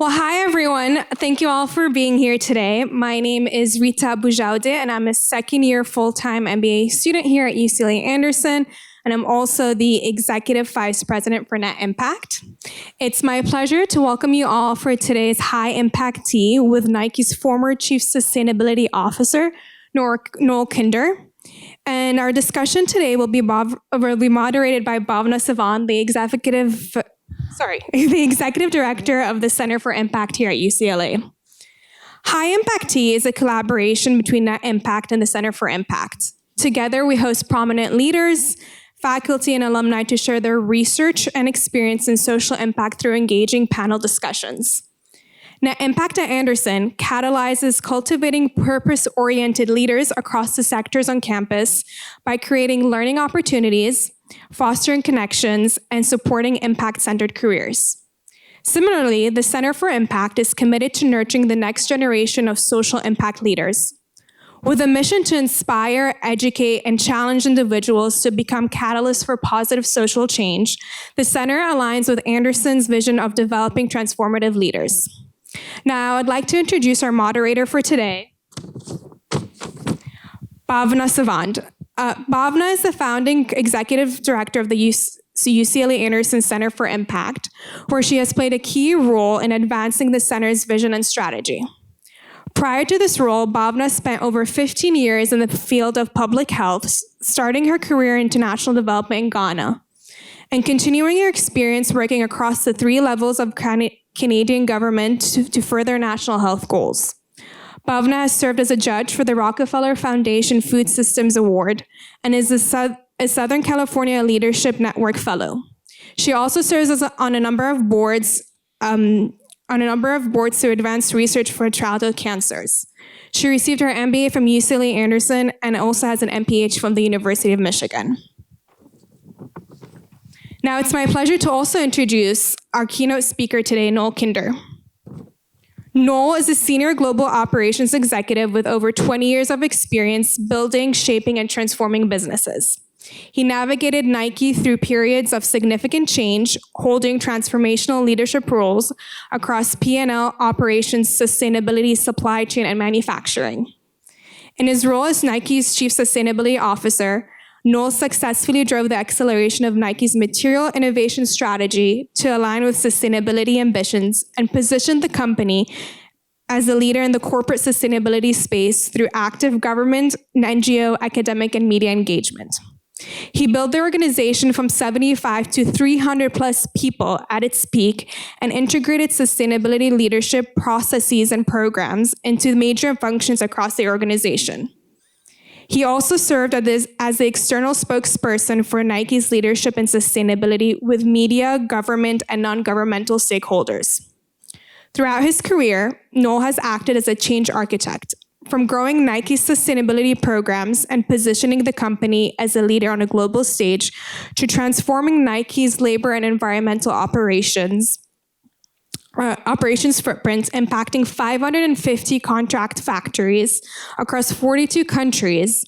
Well, hi, everyone. Thank you all for being here today. My name is Rita Bujaude, and I'm a second-year full-time MBA student here at UCLA Anderson, and I'm also the Executive Vice President for Net Impact. It's my pleasure to welcome you all for today's High Impact Tea with Nike's former Chief Sustainability Officer, Noel Kinder. And our discussion today will be moderated by Bhavna Sivanand, the Executive Director of the Center for Impact here at UCLA. High Impact Tea is a collaboration between Net Impact and the Center for Impact. Together, we host prominent leaders, faculty, and alumni to share their research and experience in social impact through engaging panel discussions. Net Impact at Anderson catalyzes cultivating purpose-oriented leaders across the sectors on campus by creating learning opportunities, fostering connections, and supporting impact-centered careers. Similarly, the Center for Impact is committed to nurturing the next generation of social impact leaders. With a mission to inspire, educate, and challenge individuals to become catalysts for positive social change, the center aligns with Anderson's vision of developing transformative leaders. Now, I'd like to introduce our moderator for today, Bhavna Sivanand. Bhavna is the founding executive director of the UCLA Anderson Center for Impact, where she has played a key role in advancing the center's vision and strategy. Prior to this role, Bhavna spent over 15 years in the field of public health, starting her career in international development in Ghana, and continuing her experience working across the three levels of Canadian government to further national health goals. Bhavna has served as a judge for the Rockefeller Foundation Food Systems Award and is a Southern California Leadership Network Fellow. She also serves on a number of boards to advance research for childhood cancers. She received her MBA from UCLA Anderson and also has an MPH from the University of Michigan. Now, it's my pleasure to also introduce our keynote speaker today, Noel Kinder. Noel is a senior global operations executive with over 20 years of experience building, shaping, and transforming businesses. He navigated Nike through periods of significant change, holding transformational leadership roles across P&L, operations, sustainability, supply chain, and manufacturing. In his role as Nike's Chief Sustainability Officer, Noel successfully drove the acceleration of Nike's material innovation strategy to align with sustainability ambitions and positioned the company as a leader in the corporate sustainability space through active government, NGO, academic, and media engagement. He built the organization from 75 to 300 plus people at its peak and integrated sustainability leadership processes and programs into major functions across the organization. He also served as the external spokesperson for Nike's leadership and sustainability with media, government, and non-governmental stakeholders. Throughout his career, Noel has acted as a change architect, from growing Nike's sustainability programs and positioning the company as a leader on a global stage to transforming Nike's labor and environmental operations footprint, impacting 550 contract factories across 42 countries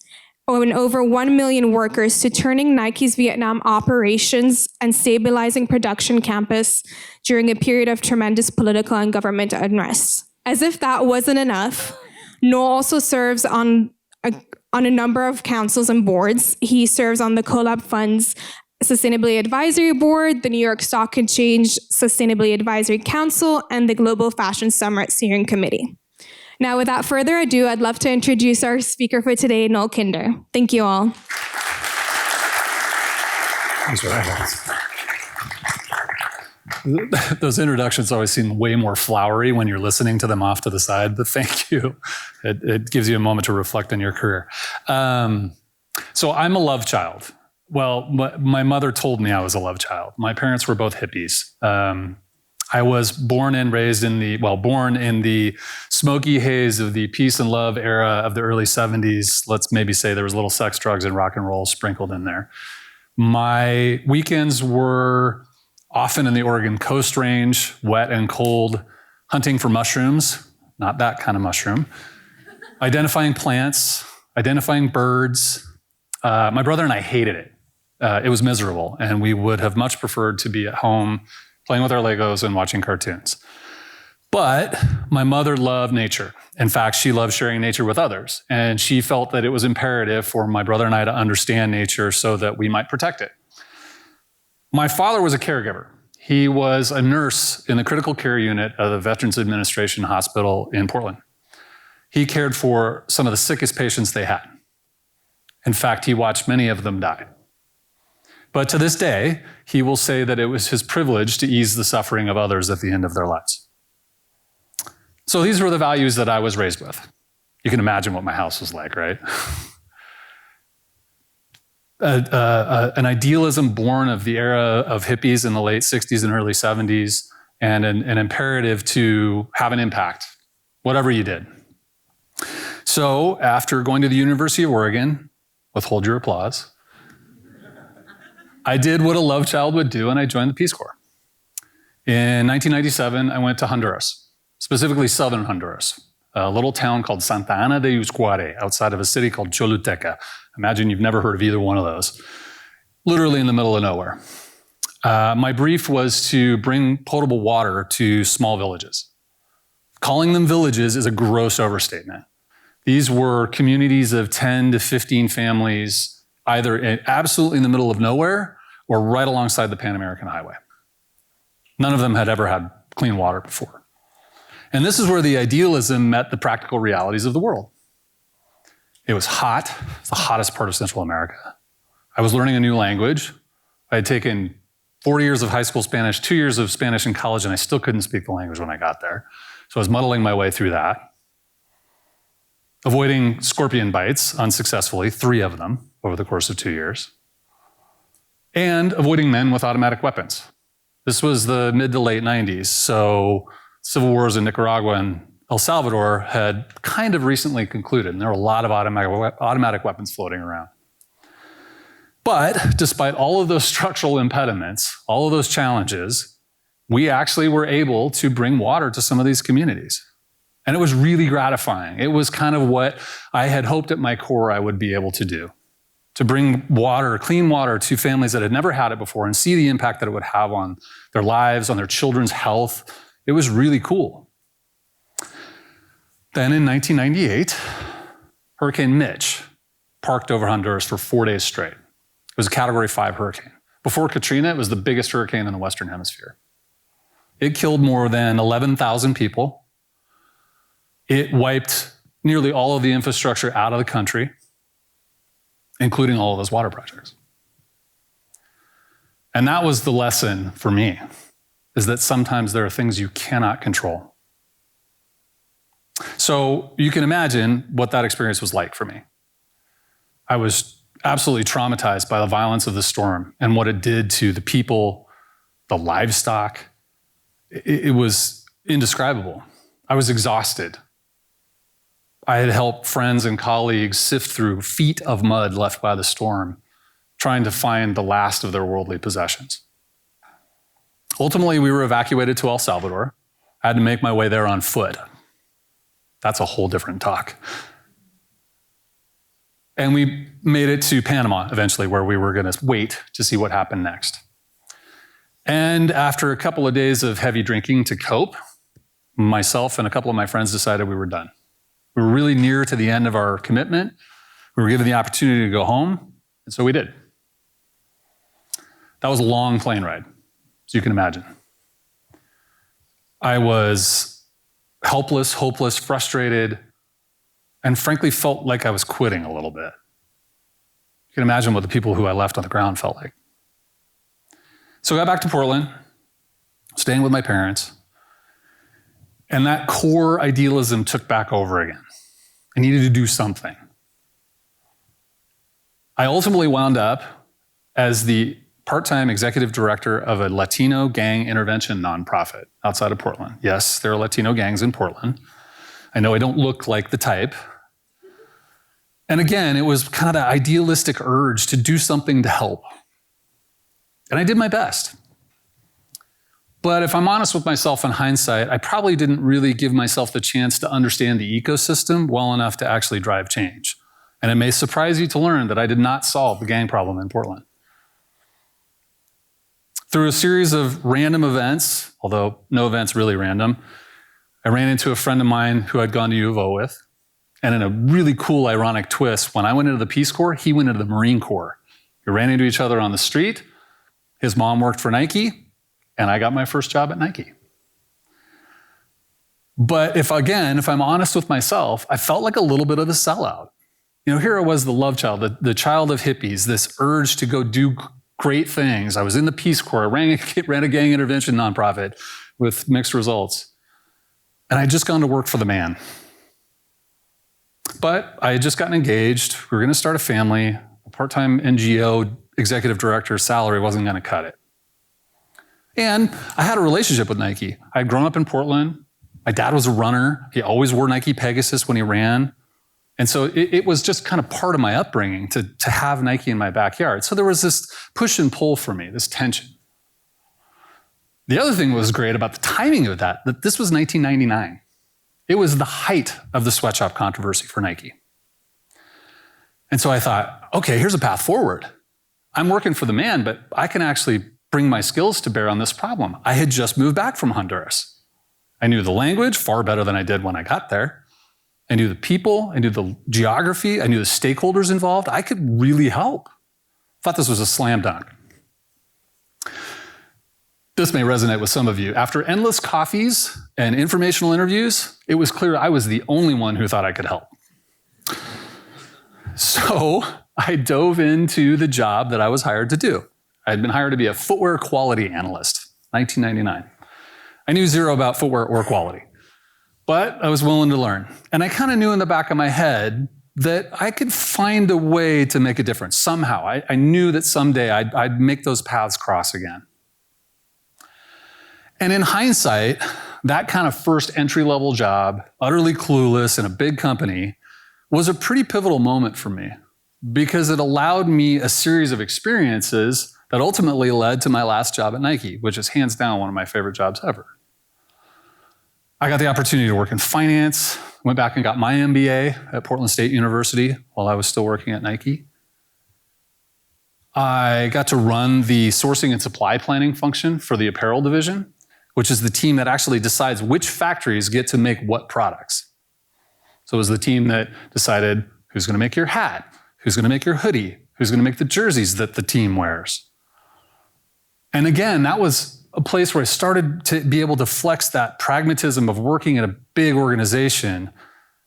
and over 1 million workers, to turning Nike's Vietnam operations and stabilizing production campus during a period of tremendous political and government unrest. As if that wasn't enough, Noel also serves on a number of councils and boards. He serves on the Collab Fund's Sustainability Advisory Board, the New York Stock Exchange Sustainability Advisory Council, and the Global Fashion Summit Steering Committee. Now, without further ado, I'd love to introduce our speaker for today, Noel Kinder. Thank you all. Thanks for that. Those introductions always seem way more flowery when you're listening to them off to the side, but thank you. It gives you a moment to reflect on your career. So I'm a love child. Well, my mother told me I was a love child. My parents were both hippies. I was born in the smoky haze of the peace and love era of the early 70s. Let's maybe say there was a little sex, drugs, and rock and roll sprinkled in there. My weekends were often in the Oregon Coast Range, wet and cold, hunting for mushrooms, not that kind of mushroom, identifying plants, identifying birds. My brother and I hated it. It was miserable, and we would have much preferred to be at home playing with our Legos and watching cartoons. But my mother loved nature. In fact, she loved sharing nature with others. And she felt that it was imperative for my brother and I to understand nature so that we might protect it. My father was a caregiver. He was a nurse in the critical care unit of the Veterans Administration Hospital in Portland. He cared for some of the sickest patients they had. In fact, he watched many of them die. But to this day, he will say that it was his privilege to ease the suffering of others at the end of their lives. So these were the values that I was raised with. You can imagine what my house was like, right? An idealism born of the era of hippies in the late 60s and early 70s, and an imperative to have an impact, whatever you did. So after going to the University of Oregon, withhold your applause, I did what a love child would do, and I joined the Peace Corps. In 1997, I went to Honduras. Specifically southern Honduras, a little town called Santa Ana de Uscuare, outside of a city called Choluteca. Imagine you've never heard of either one of those. Literally in the middle of nowhere. My brief was to bring potable water to small villages. Calling them villages is a gross overstatement. These were communities of 10 to 15 families, either absolutely in the middle of nowhere or right alongside the Pan American Highway. None of them had ever had clean water before. And this is where the idealism met the practical realities of the world. It was hot. It's the hottest part of Central America. I was learning a new language. I had taken 4 years of high school Spanish, 2 years of Spanish in college, and I still couldn't speak the language when I got there. So I was muddling my way through that. Avoiding scorpion bites unsuccessfully, 3 of them over the course of 2 years. And avoiding men with automatic weapons. This was the mid to late 90s, so civil wars in Nicaragua and El Salvador had kind of recently concluded, and there were a lot of automatic weapons floating around. But despite all of those structural impediments, all of those challenges, we actually were able to bring water to some of these communities. And it was really gratifying. It was kind of what I had hoped at my core I would be able to do. To bring water, clean water, to families that had never had it before and see the impact that it would have on their lives, on their children's health. It was really cool. Then in 1998, Hurricane Mitch parked over Honduras for 4 days straight. It was a Category 5 hurricane. Before Katrina, it was the biggest hurricane in the Western Hemisphere. It killed more than 11,000 people. It wiped nearly all of the infrastructure out of the country, including all of those water projects. And that was the lesson for me, is that sometimes there are things you cannot control. So you can imagine what that experience was like for me. I was absolutely traumatized by the violence of the storm and what it did to the people, the livestock. It was indescribable. I was exhausted. I had helped friends and colleagues sift through feet of mud left by the storm, trying to find the last of their worldly possessions. Ultimately, we were evacuated to El Salvador. I had to make my way there on foot. That's a whole different talk. And we made it to Panama eventually, where we were going to wait to see what happened next. And after a couple of days of heavy drinking to cope, myself and a couple of my friends decided we were done. We were really near to the end of our commitment. We were given the opportunity to go home, and so we did. That was a long plane ride, so you can imagine. I was helpless, hopeless, frustrated, and frankly felt like I was quitting a little bit. You can imagine what the people who I left on the ground felt like. So I got back to Portland, staying with my parents, and that core idealism took back over again. I needed to do something. I ultimately wound up as the part-time executive director of a Latino gang intervention nonprofit outside of Portland. Yes, there are Latino gangs in Portland. I know I don't look like the type. And again, it was kind of the idealistic urge to do something to help. And I did my best. But if I'm honest with myself in hindsight, I probably didn't really give myself the chance to understand the ecosystem well enough to actually drive change. And it may surprise you to learn that I did not solve the gang problem in Portland. Through a series of random events, although no event's really random, I ran into a friend of mine who I'd gone to U of O with. And in a really cool, ironic twist, when I went into the Peace Corps, he went into the Marine Corps. We ran into each other on the street. His mom worked for Nike, and I got my first job at Nike. But if I'm honest with myself, I felt like a little bit of a sellout. Here I was, the love child, the child of hippies, this urge to go do great things. I was in the Peace Corps, ran a gang intervention nonprofit with mixed results. And I'd just gone to work for the man. But I had just gotten engaged. We were going to start a family. A part-time NGO executive director salary wasn't going to cut it. And I had a relationship with Nike. I had grown up in Portland. My dad was a runner. He always wore Nike Pegasus when he ran. And so it was just kind of part of my upbringing to have Nike in my backyard. So there was this push and pull for me, this tension. The other thing that was great about the timing of that this was 1999. It was the height of the sweatshop controversy for Nike. And so I thought, okay, here's a path forward. I'm working for the man, but I can actually bring my skills to bear on this problem. I had just moved back from Honduras. I knew the language far better than I did when I got there. I knew the people, I knew the geography, I knew the stakeholders involved. I could really help. Thought this was a slam dunk. This may resonate with some of you. After endless coffees and informational interviews, it was clear I was the only one who thought I could help. So I dove into the job that I was hired to do. I had been hired to be a footwear quality analyst, 1999. I knew zero about footwear or quality, but I was willing to learn. And I kind of knew in the back of my head that I could find a way to make a difference somehow. I knew that someday I'd make those paths cross again. And in hindsight, that kind of first entry-level job, utterly clueless in a big company, was a pretty pivotal moment for me because it allowed me a series of experiences that ultimately led to my last job at Nike, which is hands down one of my favorite jobs ever. I got the opportunity to work in finance, went back and got my MBA at Portland State University while I was still working at Nike. I got to run the sourcing and supply planning function for the apparel division, which is the team that actually decides which factories get to make what products. So it was the team that decided who's going to make your hat, who's going to make your hoodie, who's going to make the jerseys that the team wears. And again, that was a place where I started to be able to flex that pragmatism of working at a big organization,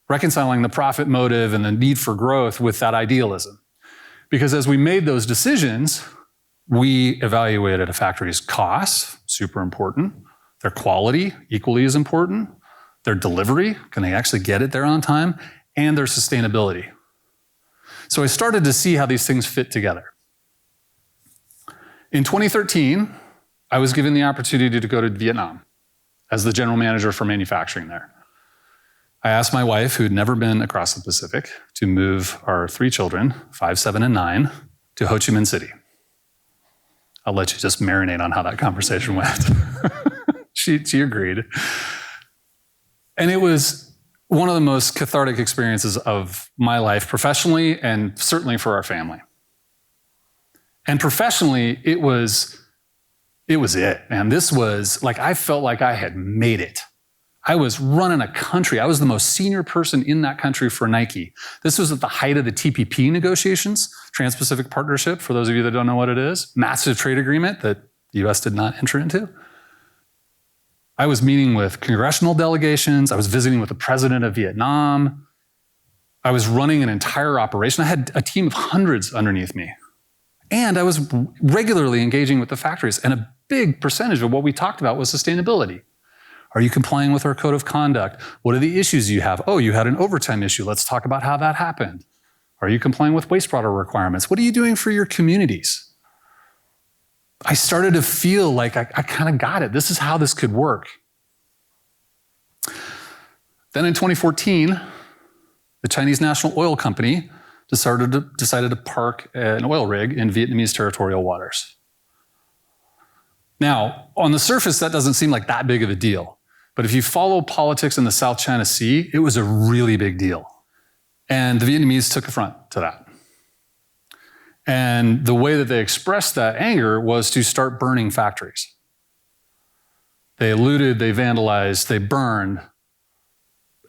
reconciling the profit motive and the need for growth with that idealism. Because as we made those decisions, we evaluated a factory's costs, super important, their quality, equally as important, their delivery, can they actually get it there on time, and their sustainability. So I started to see how these things fit together. In 2013, I was given the opportunity to go to Vietnam as the general manager for manufacturing there. I asked my wife, who had never been across the Pacific, to move our 3 children, 5, 7, and 9, to Ho Chi Minh City. I'll let you just marinate on how that conversation went. She agreed. And it was one of the most cathartic experiences of my life professionally and certainly for our family. And professionally, it was it, man. This was like, I felt like I had made it. I was running a country. I was the most senior person in that country for Nike. This was at the height of the TPP negotiations, Trans-Pacific Partnership, for those of you that don't know what it is, massive trade agreement that the US did not enter into. I was meeting with congressional delegations. I was visiting with the president of Vietnam. I was running an entire operation. I had a team of hundreds underneath me. And I was regularly engaging with the factories. And a big percentage of what we talked about was sustainability. Are you complying with our code of conduct? What are the issues you have? Oh, you had an overtime issue. Let's talk about how that happened. Are you complying with waste product requirements? What are you doing for your communities? I started to feel like I kind of got it. This is how this could work. Then in 2014, the Chinese National Oil Company decided to park an oil rig in Vietnamese territorial waters. Now, on the surface, that doesn't seem like that big of a deal. But if you follow politics in the South China Sea, it was a really big deal. And the Vietnamese took affront to that. And the way that they expressed that anger was to start burning factories. They looted, they vandalized, they burned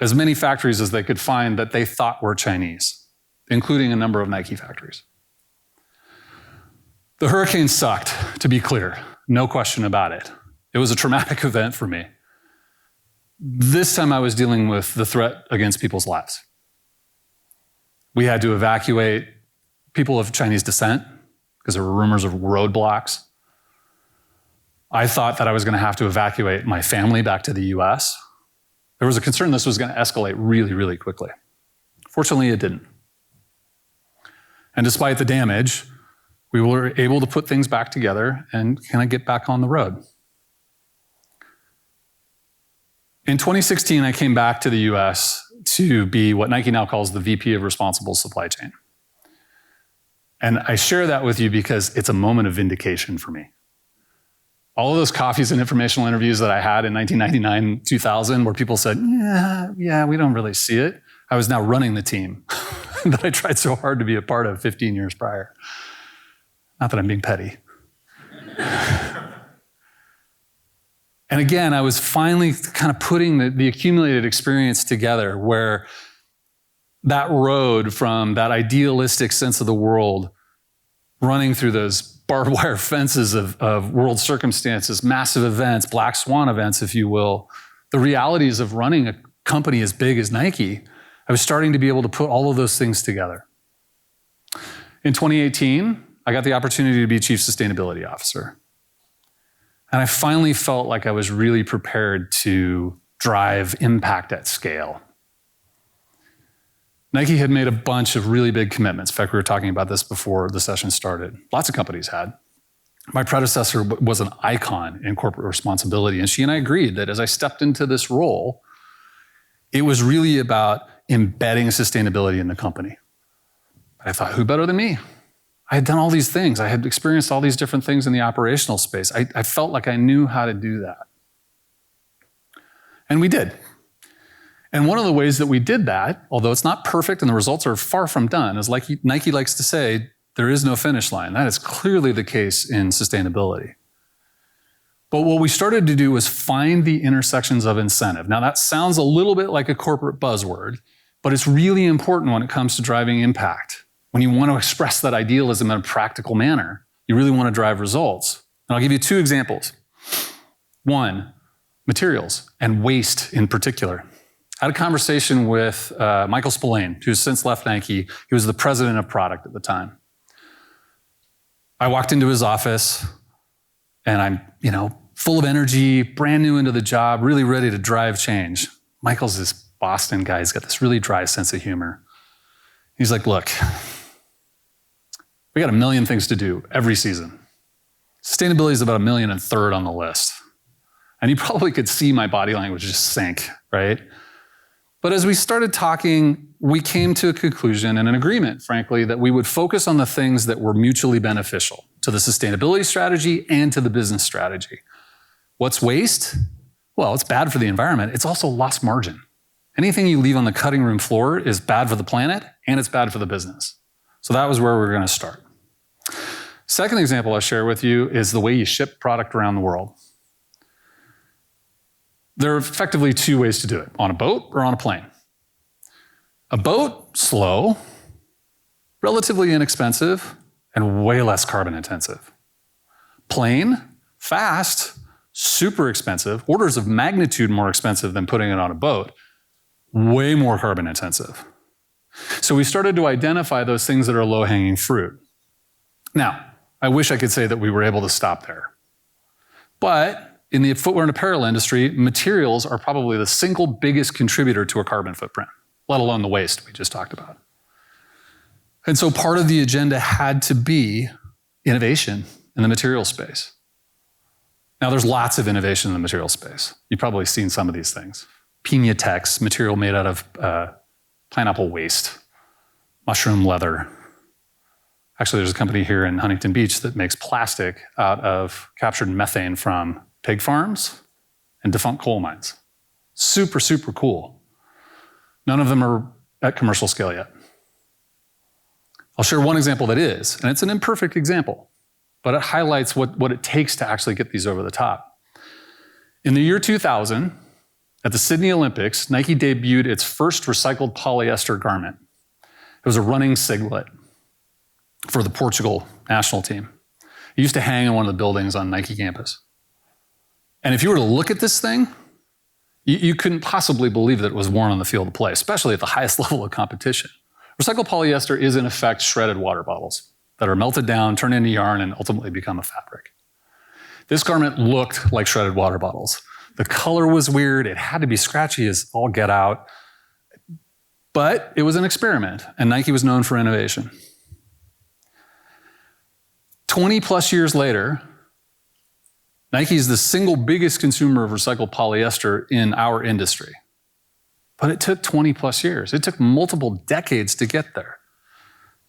as many factories as they could find that they thought were Chinese, including a number of Nike factories. The hurricane sucked, to be clear, no question about it. It was a traumatic event for me. This time I was dealing with the threat against people's lives. We had to evacuate people of Chinese descent because there were rumors of roadblocks. I thought that I was going to have to evacuate my family back to the US. There was a concern this was going to escalate really, really quickly. Fortunately, it didn't. And despite the damage, we were able to put things back together and kind of get back on the road. In 2016, I came back to the US to be what Nike now calls the VP of Responsible Supply Chain. And I share that with you because it's a moment of vindication for me. All of those coffees and informational interviews that I had in 1999, 2000, where people said, yeah, we don't really see it. I was now running the team that I tried so hard to be a part of 15 years prior. Not that I'm being petty. And again, I was finally kind of putting the accumulated experience together where that road from that idealistic sense of the world, running through those barbed wire fences of world circumstances, massive events, black swan events, if you will, the realities of running a company as big as Nike, I was starting to be able to put all of those things together. In 2018, I got the opportunity to be Chief Sustainability Officer. And I finally felt like I was really prepared to drive impact at scale. Nike had made a bunch of really big commitments. In fact, we were talking about this before the session started. Lots of companies had. My predecessor was an icon in corporate responsibility, and she and I agreed that as I stepped into this role, it was really about embedding sustainability in the company. I thought, who better than me? I had done all these things. I had experienced all these different things in the operational space. I felt like I knew how to do that. And we did. And one of the ways that we did that, although it's not perfect and the results are far from done, is like Nike likes to say, there is no finish line. That is clearly the case in sustainability. But what we started to do was find the intersections of incentive. Now that sounds a little bit like a corporate buzzword, but it's really important when it comes to driving impact. When you want to express that idealism in a practical manner, you really want to drive results. And I'll give you two examples. One, materials and waste in particular. I had a conversation with Michael Spillane, who's since left Nike. He was the president of product at the time. I walked into his office and I'm, full of energy, brand new into the job, really ready to drive change. Michael's this Boston guy. He's got this really dry sense of humor. He's like, look, we got a million things to do every season. Sustainability is about 1.3 million on the list. And you probably could see my body language just sink, right? But as we started talking, we came to a conclusion and an agreement, frankly, that we would focus on the things that were mutually beneficial to the sustainability strategy and to the business strategy. What's waste? Well, it's bad for the environment. It's also lost margin. Anything you leave on the cutting room floor is bad for the planet and it's bad for the business. So that was where we were going to start. Second example I'll share with you is the way you ship product around the world. There are effectively two ways to do it, on a boat or on a plane. A boat, slow, relatively inexpensive, and way less carbon intensive. Plane, fast, super expensive, orders of magnitude more expensive than putting it on a boat, way more carbon intensive. So we started to identify those things that are low-hanging fruit. Now, I wish I could say that we were able to stop there. But in the footwear and apparel industry, materials are probably the single biggest contributor to a carbon footprint, let alone the waste we just talked about. And so part of the agenda had to be innovation in the material space. Now, there's lots of innovation in the material space. You've probably seen some of these things. Piñatex, material made out of pineapple waste, mushroom leather. Actually, there's a company here in Huntington Beach that makes plastic out of captured methane from pig farms and defunct coal mines. Super, super cool. None of them are at commercial scale yet. I'll share one example that is, and it's an imperfect example, but it highlights what it takes to actually get these over the top. In the year 2000, At the Sydney Olympics, Nike debuted its first recycled polyester garment. It was a running singlet for the Portugal national team. It used to hang in one of the buildings on Nike campus. And if you were to look at this thing, you couldn't possibly believe that it was worn on the field of play, especially at the highest level of competition. Recycled polyester is, in effect, shredded water bottles that are melted down, turn into yarn, and ultimately become a fabric. This garment looked like shredded water bottles. The color was weird. It had to be scratchy as all get out. But it was an experiment, and Nike was known for innovation. 20 plus years later, Nike is the single biggest consumer of recycled polyester in our industry. But it took 20 plus years. It took multiple decades to get there.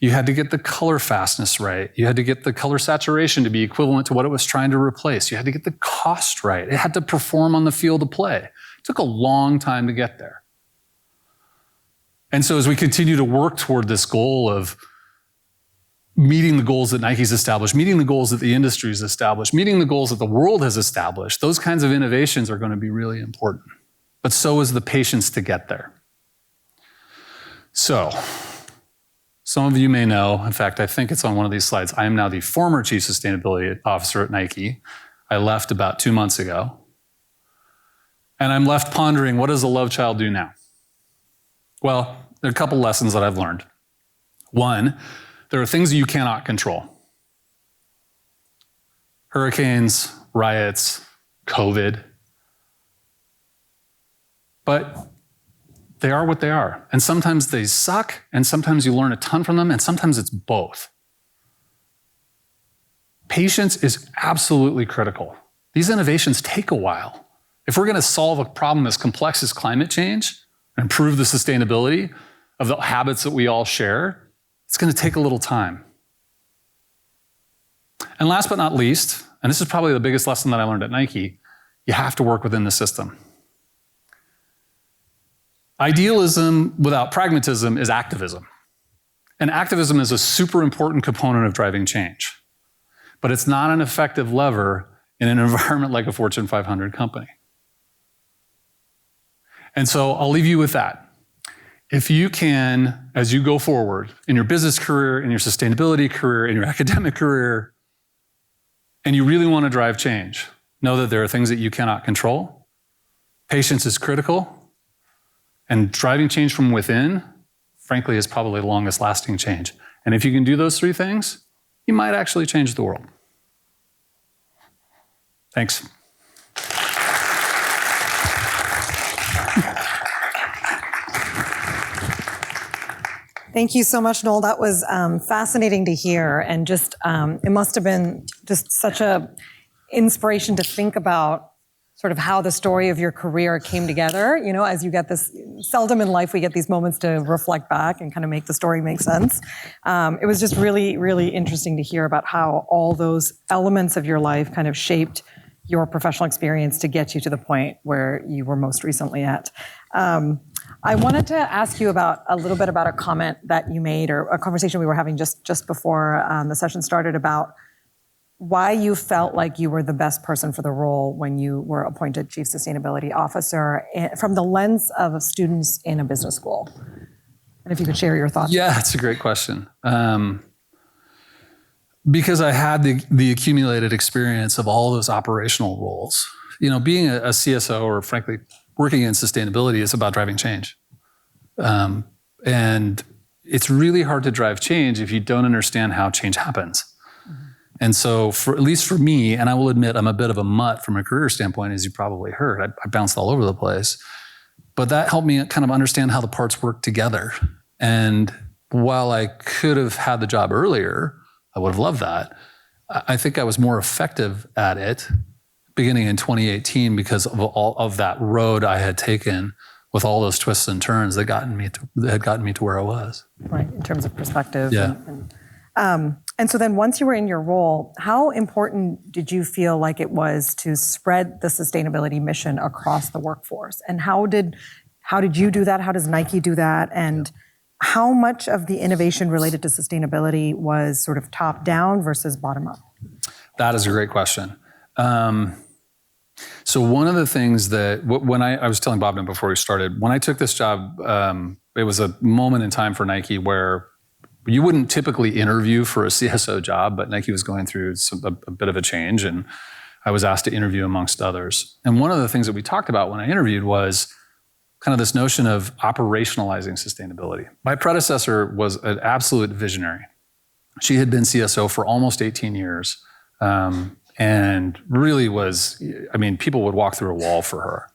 You had to get the color fastness right. You had to get the color saturation to be equivalent to what it was trying to replace. You had to get the cost right. It had to perform on the field of play. It took a long time to get there. And so as we continue to work toward this goal of meeting the goals that Nike's established, meeting the goals that the industry's established, meeting the goals that the world has established, those kinds of innovations are going to be really important. But so is the patience to get there. So, some of you may know, in fact, I think it's on one of these slides, I am now the former Chief Sustainability Officer at Nike. I left about 2 months ago. And I'm left pondering, what does a love child do now? Well, there are a couple lessons that I've learned. One, there are things that you cannot control. Hurricanes, riots, COVID. But they are what they are. And sometimes they suck, and sometimes you learn a ton from them, and sometimes it's both. Patience is absolutely critical. These innovations take a while. If we're going to solve a problem as complex as climate change and improve the sustainability of the habits that we all share, it's going to take a little time. And last but not least, and this is probably the biggest lesson that I learned at Nike, you have to work within the system. Idealism without pragmatism is activism. And activism is a super important component of driving change. But it's not an effective lever in an environment like a Fortune 500 company. And so I'll leave you with that. If you can, as you go forward in your business career, in your sustainability career, in your academic career, and you really want to drive change, know that there are things that you cannot control. Patience is critical. And driving change from within, frankly, is probably the longest lasting change. And if you can do those three things, you might actually change the world. Thanks. Thank you so much, Noel. That was fascinating to hear, and just it must have been just such a inspiration to think about sort of how the story of your career came together. You know, as you get this, seldom in life we get these moments to reflect back and kind of make the story make sense. It was just really, really interesting to hear about how all those elements of your life kind of shaped your professional experience to get you to the point where you were most recently at. I wanted to ask you about a little bit about a comment that you made, or a conversation we were having just before the session started, about why you felt like you were the best person for the role when you were appointed Chief Sustainability Officer from the lens of students in a business school. And if you could share your thoughts. Yeah, that's a great question. Because I had the accumulated experience of all those operational roles. You know, being a CSO, or frankly, working in sustainability, is about driving change. And it's really hard to drive change if you don't understand how change happens. And so, at least for me, and I will admit I'm a bit of a mutt from a career standpoint, as you probably heard. I bounced all over the place. But that helped me kind of understand how the parts work together. And while I could have had the job earlier, I would have loved that, I think I was more effective at it beginning in 2018 because of all of that road I had taken with all those twists and turns that had gotten me to where I was. Right, in terms of perspective. Yeah. And so then once you were in your role, how important did you feel like it was to spread the sustainability mission across the workforce? And how did you do that? How does Nike do that? And how much of the innovation related to sustainability was sort of top down versus bottom up? That is a great question. So one of the things that when I was telling Bhavna before we started, when I took this job, it was a moment in time for Nike where you wouldn't typically interview for a CSO job, but Nike was going through a bit of a change, and I was asked to interview amongst others. And one of the things that we talked about when I interviewed was kind of this notion of operationalizing sustainability. My predecessor was an absolute visionary. She had been CSO for almost 18 years. And really was, I mean, people would walk through a wall for her.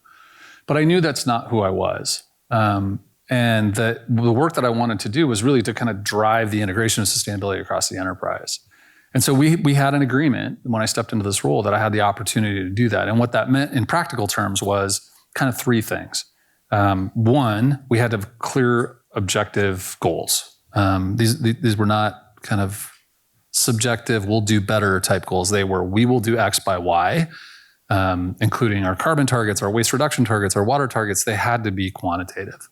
But I knew that's not who I was. And that the work that I wanted to do was really to kind of drive the integration of sustainability across the enterprise. And so we had an agreement when I stepped into this role that I had the opportunity to do that. And what that meant in practical terms was kind of three things. One, we had to have clear objective goals. These were not kind of subjective, we'll do better type goals. They were, we will do X by Y, including our carbon targets, our waste reduction targets, our water targets. They had to be quantitative.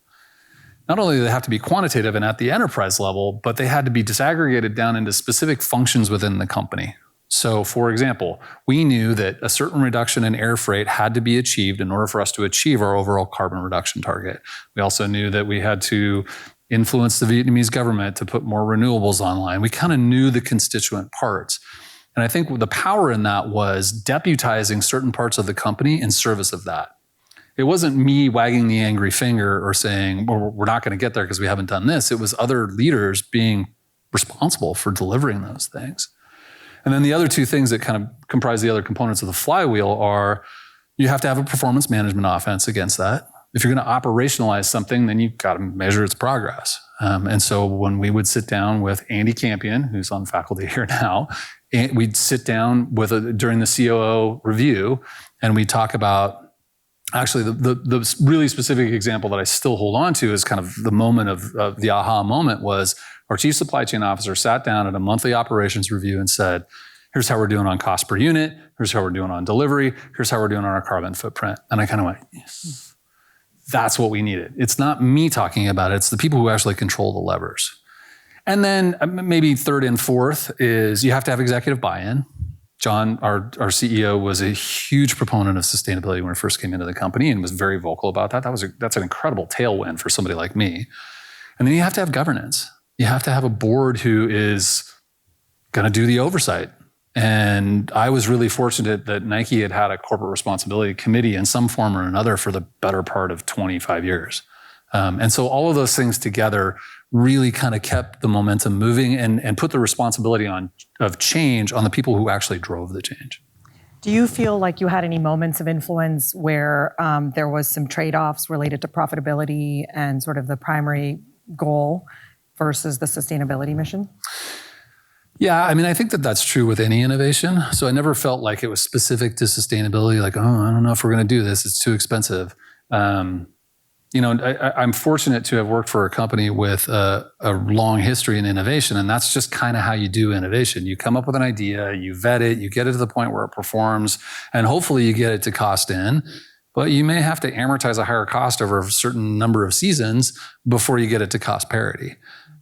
Not only do they have to be quantitative and at the enterprise level, but they had to be disaggregated down into specific functions within the company. So for example, we knew that a certain reduction in air freight had to be achieved in order for us to achieve our overall carbon reduction target. We also knew that we had to influence the Vietnamese government to put more renewables online. We kind of knew the constituent parts. And I think the power in that was deputizing certain parts of the company in service of that. It wasn't me wagging the angry finger or saying, well, we're not going to get there because we haven't done this. It was other leaders being responsible for delivering those things. And then the other two things that kind of comprise the other components of the flywheel are you have to have a performance management offense against that. If you're going to operationalize something, then you've got to measure its progress. And so when we would sit down with Andy Campion, who's on faculty here now, and we'd sit down during the COO review, and we'd talk about, actually the really specific example that I still hold on to is kind of the moment of the aha moment was our chief supply chain officer sat down at a monthly operations review and said, here's how we're doing on cost per unit, here's how we're doing on delivery, here's how we're doing on our carbon footprint. And I kind of went, yes. That's what we needed. It's not me talking about it. It's the people who actually control the levers. And then maybe third and fourth is you have to have executive buy-in. John, our CEO, was a huge proponent of sustainability when he first came into the company and was very vocal about that. That's an incredible tailwind for somebody like me. And then you have to have governance. You have to have a board who is going to do the oversight. And I was really fortunate that Nike had a corporate responsibility committee in some form or another for the better part of 25 years. And so all of those things together really kind of kept the momentum moving and put the responsibility of change on the people who actually drove the change. Do you feel like you had any moments of influence where there was some trade-offs related to profitability and sort of the primary goal versus the sustainability mission? Yeah, I mean, I think that's true with any innovation. So I never felt like it was specific to sustainability, like, oh, I don't know if we're going to do this. It's too expensive. I'm fortunate to have worked for a company with a long history in innovation, and that's just kind of how you do innovation. You come up with an idea, you vet it, you get it to the point where it performs, and hopefully you get it to cost in. But you may have to amortize a higher cost over a certain number of seasons before you get it to cost parity.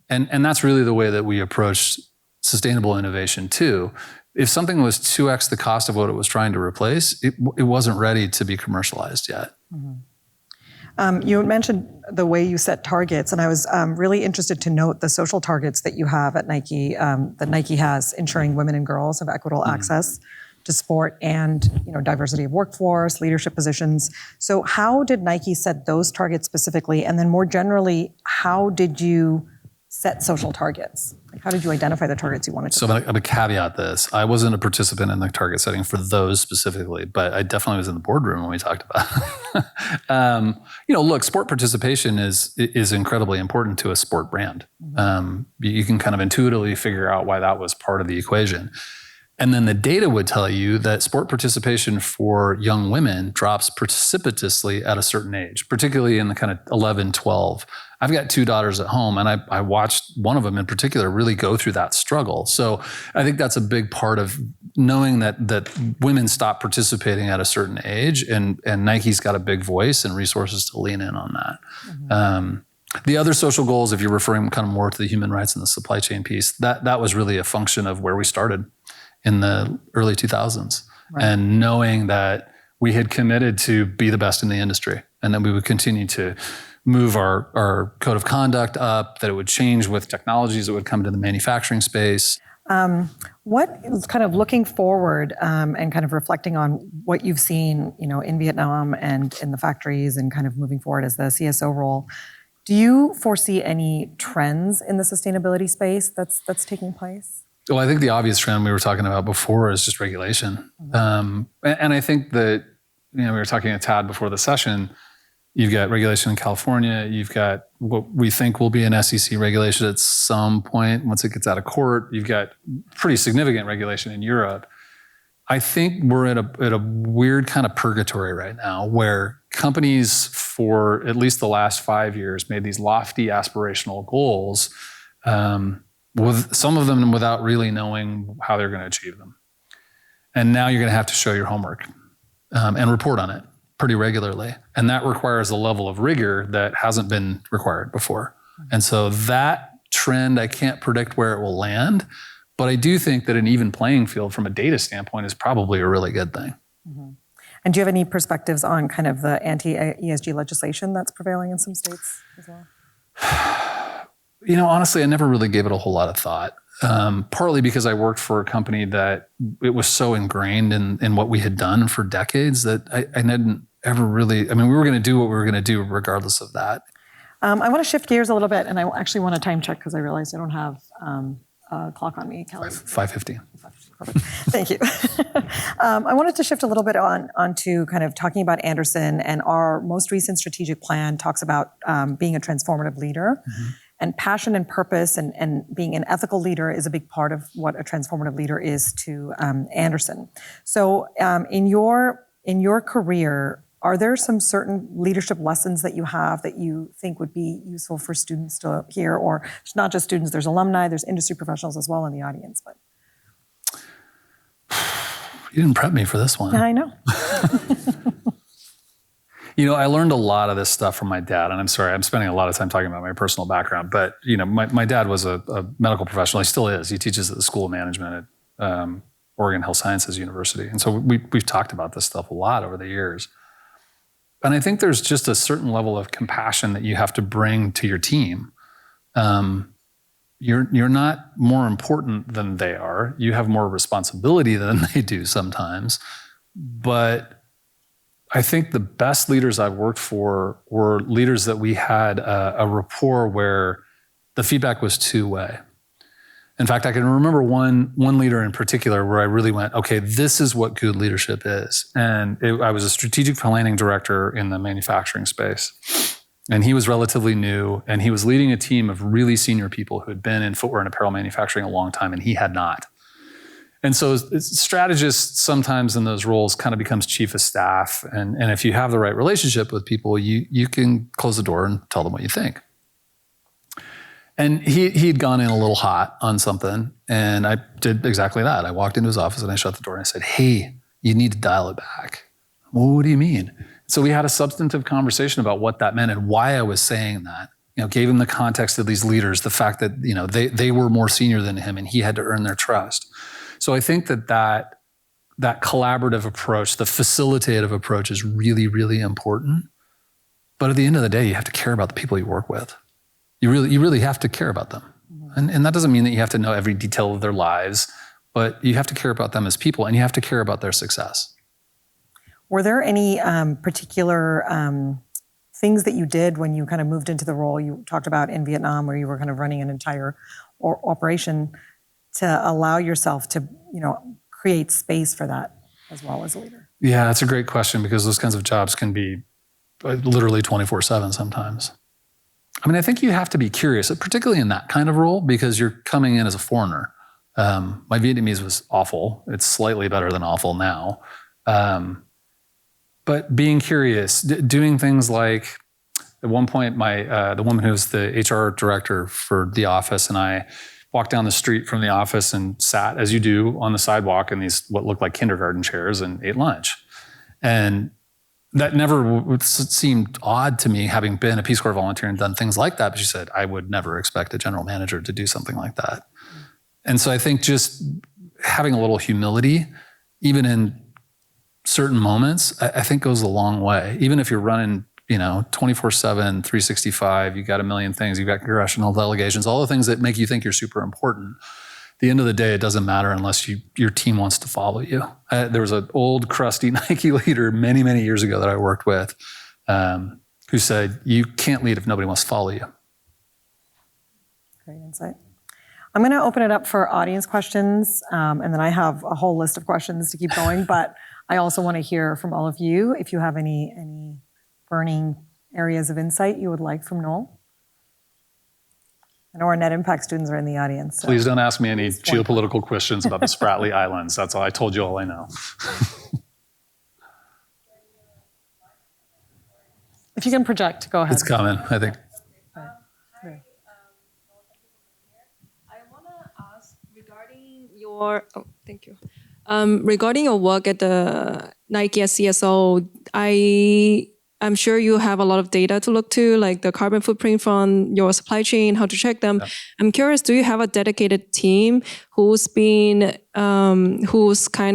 And that's really the way that we approach sustainable innovation too. If something was 2x the cost of what it was trying to replace, it wasn't ready to be commercialized yet. Mm-hmm. You mentioned the way you set targets, and I was really interested to note the social targets that you have at Nike, that Nike has, ensuring women and girls have equitable access to sport and diversity of workforce, leadership positions. So how did Nike set those targets specifically? And then more generally, how did you set social targets? Like, how did you identify the targets you wanted to set? So I'm going to caveat this. I wasn't a participant in the target setting for those specifically, but I definitely was in the boardroom when we talked about it. Look, sport participation is incredibly important to a sport brand. You can kind of intuitively figure out why that was part of the equation. And then the data would tell you that sport participation for young women drops precipitously at a certain age, particularly in the kind of 11, 12. I've got 2 daughters at home, and I watched one of them in particular really go through that struggle. So I think that's a big part of knowing that women stop participating at a certain age, and Nike's got a big voice and resources to lean in on that. Mm-hmm. The other social goals, if you're referring kind of more to the human rights and the supply chain piece, that was really a function of where we started in the early 2000s. Right. And knowing that we had committed to be the best in the industry, and that we would continue to move our code of conduct up, that it would change with technologies that would come into the manufacturing space. What is kind of looking forward and kind of reflecting on what you've seen, in Vietnam and in the factories and kind of moving forward as the CSO role, do you foresee any trends in the sustainability space that's taking place? Well, I think the obvious trend we were talking about before is just regulation. And I think that, we were talking a tad before the session, you've got regulation in California, you've got what we think will be an SEC regulation at some point once it gets out of court, you've got pretty significant regulation in Europe. I think we're at a weird kind of purgatory right now where companies for at least the last 5 years made these lofty aspirational goals, with some of them without really knowing how they're going to achieve them. And now you're going to have to show your homework and report on it pretty regularly. And that requires a level of rigor that hasn't been required before. And so that trend, I can't predict where it will land, but I do think that an even playing field from a data standpoint is probably a really good thing. Mm-hmm. And do you have any perspectives on kind of the anti-ESG legislation that's prevailing in some states as well? Honestly, I never really gave it a whole lot of thought. Partly because I worked for a company that it was so ingrained in what we had done for decades that I didn't ever really, we were going to do what we were going to do regardless of that. I want to shift gears a little bit, and I actually want to time check because I realized I don't have a clock on me, Kelly. 5:15. Perfect. Thank you. I wanted to shift a little bit onto kind of talking about Anderson, and our most recent strategic plan talks about being a transformative leader. Mm-hmm. And passion and purpose and being an ethical leader is a big part of what a transformative leader is to Anderson. So in your career, are there some certain leadership lessons that you have that you think would be useful for students to hear? Or it's not just students, there's alumni, there's industry professionals as well in the audience. But you didn't prep me for this one. I know. I learned a lot of this stuff from my dad, and I'm sorry, I'm spending a lot of time talking about my personal background, but my dad was a medical professional. He still is. He teaches at the School of Management at Oregon Health Sciences University. And so we've talked about this stuff a lot over the years. And I think there's just a certain level of compassion that you have to bring to your team. You're not more important than they are. You have more responsibility than they do sometimes. But I think the best leaders I've worked for were leaders that we had a rapport where the feedback was two-way. In fact, I can remember one leader in particular where I really went, okay, this is what good leadership is. And I was a strategic planning director in the manufacturing space. And he was relatively new, and he was leading a team of really senior people who had been in footwear and apparel manufacturing a long time, and he had not. And so strategists sometimes in those roles kind of becomes chief of staff. And if you have the right relationship with people, you can close the door and tell them what you think. And he'd gone in a little hot on something, and I did exactly that. I walked into his office and I shut the door and I said, hey, you need to dial it back. Well, what do you mean? So we had a substantive conversation about what that meant and why I was saying that. Gave him the context of these leaders, the fact that they were more senior than him and he had to earn their trust. So I think that collaborative approach, the facilitative approach is really, really important. But at the end of the day, you have to care about the people you work with. You really have to care about them. And that doesn't mean that you have to know every detail of their lives, but you have to care about them as people and you have to care about their success. Were there any particular things that you did when you kind of moved into the role you talked about in Vietnam, where you were kind of running an entire operation, to allow yourself to, create space for that as well as a leader? Yeah, that's a great question, because those kinds of jobs can be literally 24/7 sometimes. I think you have to be curious, particularly in that kind of role, because you're coming in as a foreigner. My Vietnamese was awful. It's slightly better than awful now. But being curious, doing things like, at one point, the woman who was the HR director for the office and I walked down the street from the office and sat, as you do, on the sidewalk in these what looked like kindergarten chairs and ate lunch. And that never seemed odd to me, having been a Peace Corps volunteer and done things like that. But she said, I would never expect a general manager to do something like that. And so I think just having a little humility, even in certain moments, I think goes a long way. Even if you're running, 24/7, 365, you got a million things, you've got congressional delegations, all the things that make you think you're super important. At the end of the day, it doesn't matter unless your team wants to follow you. There was an old crusty Nike leader many, many years ago that I worked with who said, you can't lead if nobody wants to follow you. Great insight. I'm going to open it up for audience questions, and then I have a whole list of questions to keep going, but I also want to hear from all of you if you have any burning areas of insight you would like from Noel. I know our net impact students are in the audience. So. Please don't ask me any geopolitical questions about the Spratly Islands. That's all. I told you all I know. If you can project, go ahead. It's coming, I think. Thank you. Regarding your work at the Nike as CSO, I'm sure you have a lot of data to look to, like the carbon footprint from your supply chain, how to check them. Yeah. I'm curious, do you have a dedicated team who's kind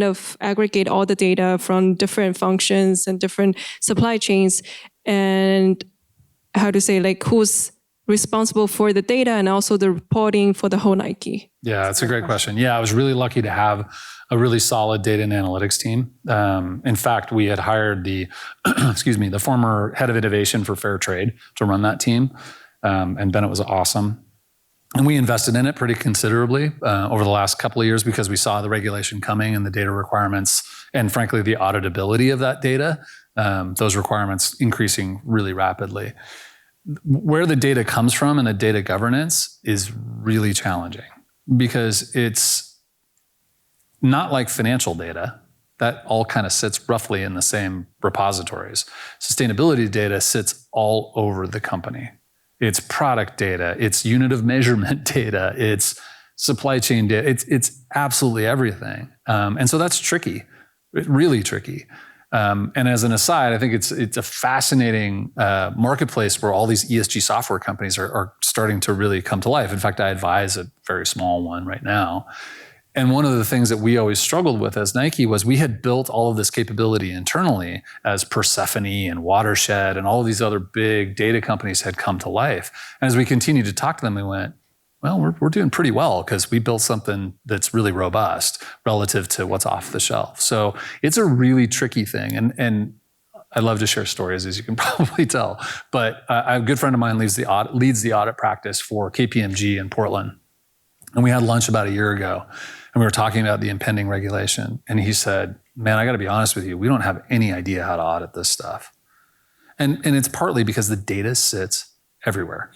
of aggregate all the data from different functions and different supply chains, and who's responsible for the data and also the reporting for the whole Nike? Yeah, that's a great question. Yeah, I was really lucky to have a really solid data and analytics team. In fact, we had hired the former head of innovation for fair trade to run that team. And Bennett was awesome. And we invested in it pretty considerably over the last couple of years because we saw the regulation coming and the data requirements and frankly, the auditability of that data, those requirements increasing really rapidly. Where the data comes from and the data governance is really challenging because it's not like financial data. That all kind of sits roughly in the same repositories. Sustainability data sits all over the company. It's product data, it's unit of measurement data, it's supply chain data, it's absolutely everything. And so that's tricky, really tricky. And as an aside, I think it's a fascinating marketplace where all these ESG software companies are starting to really come to life. In fact, I advise a very small one right now. And one of the things that we always struggled with as Nike was we had built all of this capability internally as Persephone and Watershed and all of these other big data companies had come to life. And as we continued to talk to them, we went, well, we're doing pretty well because we built something that's really robust relative to what's off the shelf. So it's a really tricky thing. And I love to share stories, as you can probably tell. But a good friend of mine leads the audit practice for KPMG in Portland. And we had lunch about a year ago. And we were talking about the impending regulation. And he said, man, I got to be honest with you. We don't have any idea how to audit this stuff. And it's partly because the data sits everywhere.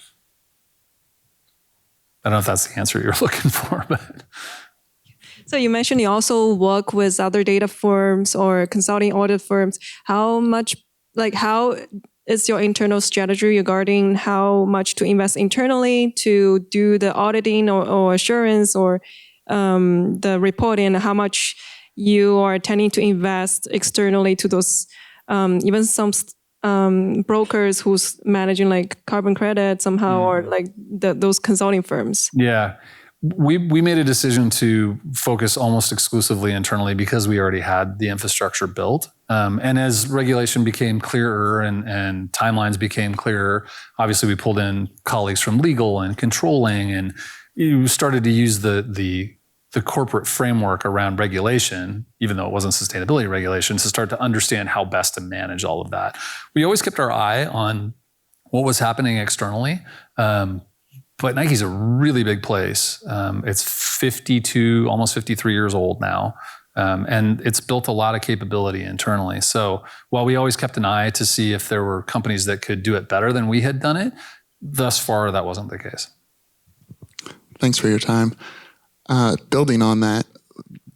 I don't know if that's the answer you're looking for, but. So you mentioned you also work with other data firms or consulting audit firms. How is your internal strategy regarding how much to invest internally to do the auditing or assurance or the reporting, and how much you are tending to invest externally to those, even some brokers who's managing like carbon credit somehow, or like those consulting firms? Yeah, we made a decision to focus almost exclusively internally because we already had the infrastructure built. And as regulation became clearer and timelines became clearer, obviously we pulled in colleagues from legal and controlling, and you started to use the corporate framework around regulation, even though it wasn't sustainability regulation, to start to understand how best to manage all of that. We always kept our eye on what was happening externally. But Nike's a really big place. It's 52, almost 53 years old now. And it's built a lot of capability internally. So while we always kept an eye to see if there were companies that could do it better than we had done it, thus far that wasn't the case. Thanks for your time. Building on that,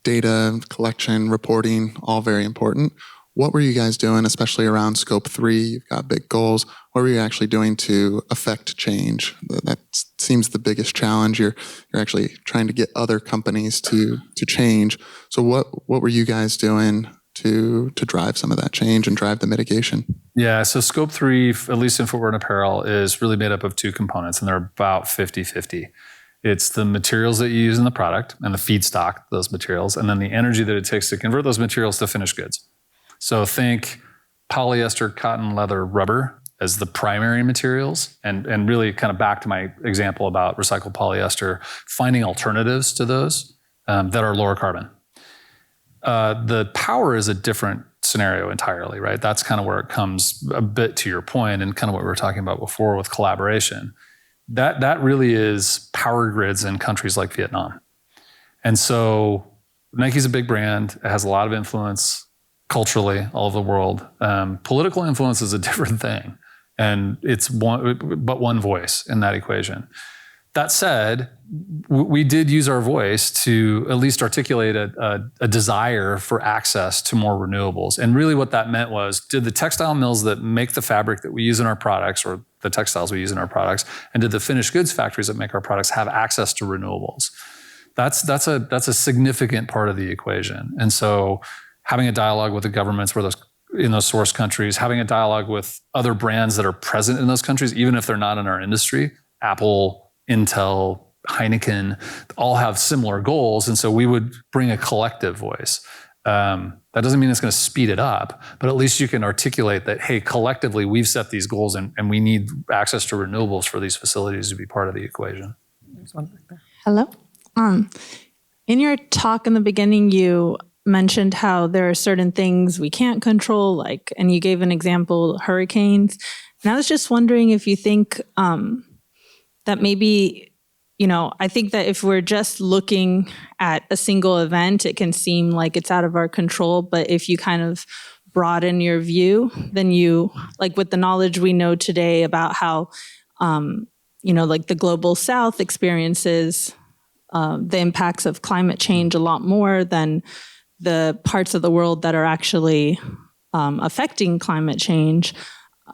data collection, reporting, all very important. What were you guys doing, especially around scope 3? You've got big goals. What were you actually doing to affect change? That seems the biggest challenge. You're actually trying to get other companies to change. So what were you guys doing to drive some of that change and drive the mitigation? Yeah, so scope 3, at least in footwear and apparel, is really made up of two components, and they're about 50-50. It's the materials that you use in the product and the feedstock, those materials, and then the energy that it takes to convert those materials to finished goods. So think polyester, cotton, leather, rubber as the primary materials, and really kind of back to my example about recycled polyester, finding alternatives to those that are lower carbon. The power is a different scenario entirely, right? That's kind of where it comes a bit to your point and kind of what we were talking about before with collaboration. That really is power grids in countries like Vietnam. And so Nike's a big brand. It has a lot of influence culturally all over the world. Political influence is a different thing. And it's one voice in that equation. That said, we did use our voice to at least articulate a desire for access to more renewables. And really what that meant was, did the textile mills that make the fabric that we use in our products, or the textiles we use in our products, and did the finished goods factories that make our products have access to renewables? That's a significant part of the equation. And so having a dialogue with the governments in those source countries, having a dialogue with other brands that are present in those countries, even if they're not in our industry, Apple, Intel, Heineken, all have similar goals. And so we would bring a collective voice. That doesn't mean it's going to speed it up, but at least you can articulate that, hey, collectively, we've set these goals and we need access to renewables for these facilities to be part of the equation. Hello. In your talk in the beginning, you mentioned how there are certain things we can't control, and you gave an example, hurricanes. And I was just wondering if you think that maybe, I think that if we're just looking at a single event, it can seem like it's out of our control. But if you kind of broaden your view, then you, with the knowledge we know today about how, the global South experiences the impacts of climate change a lot more than the parts of the world that are actually affecting climate change.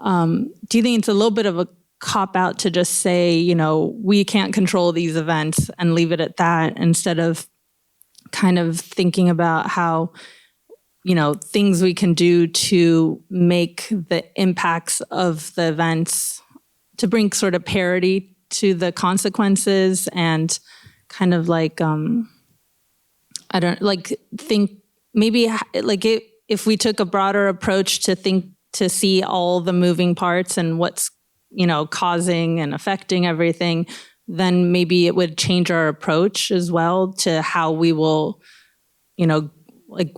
Do you think it's a little bit of a cop-out to just say, we can't control these events and leave it at that, instead of kind of thinking about how, things we can do to make the impacts of the events, to bring sort of parity to the consequences, and kind of think maybe if we took a broader approach to see all the moving parts and what's, causing and affecting everything, then maybe it would change our approach as well to how we will,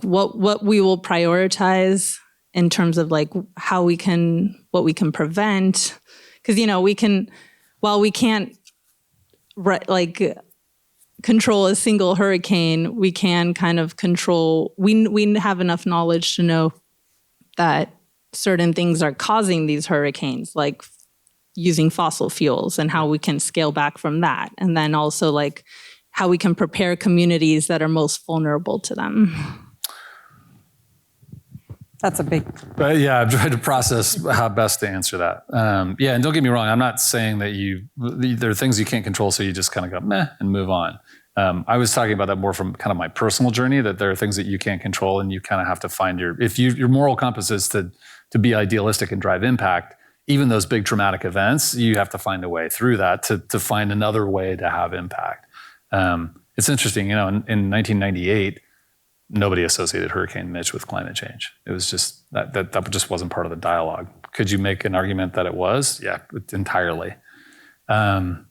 what we will prioritize in terms of what we can prevent. Because, while we can't control a single hurricane, we can kind of control, we have enough knowledge to know that certain things are causing these hurricanes, like using fossil fuels, and how we can scale back from that. And then also how we can prepare communities that are most vulnerable to them. That's a big... Yeah, I've tried to process how best to answer that. And don't get me wrong, I'm not saying that there are things you can't control, so you just kind of go, meh, and move on. I was talking about that more from kind of my personal journey, that there are things that you can't control, and you kind of have to find your moral compass is to be idealistic and drive impact. Even those big traumatic events, you have to find a way through that to find another way to have impact. It's interesting, in 1998, nobody associated Hurricane Mitch with climate change. It was just that just wasn't part of the dialogue. Could you make an argument that it was? Yeah, entirely. I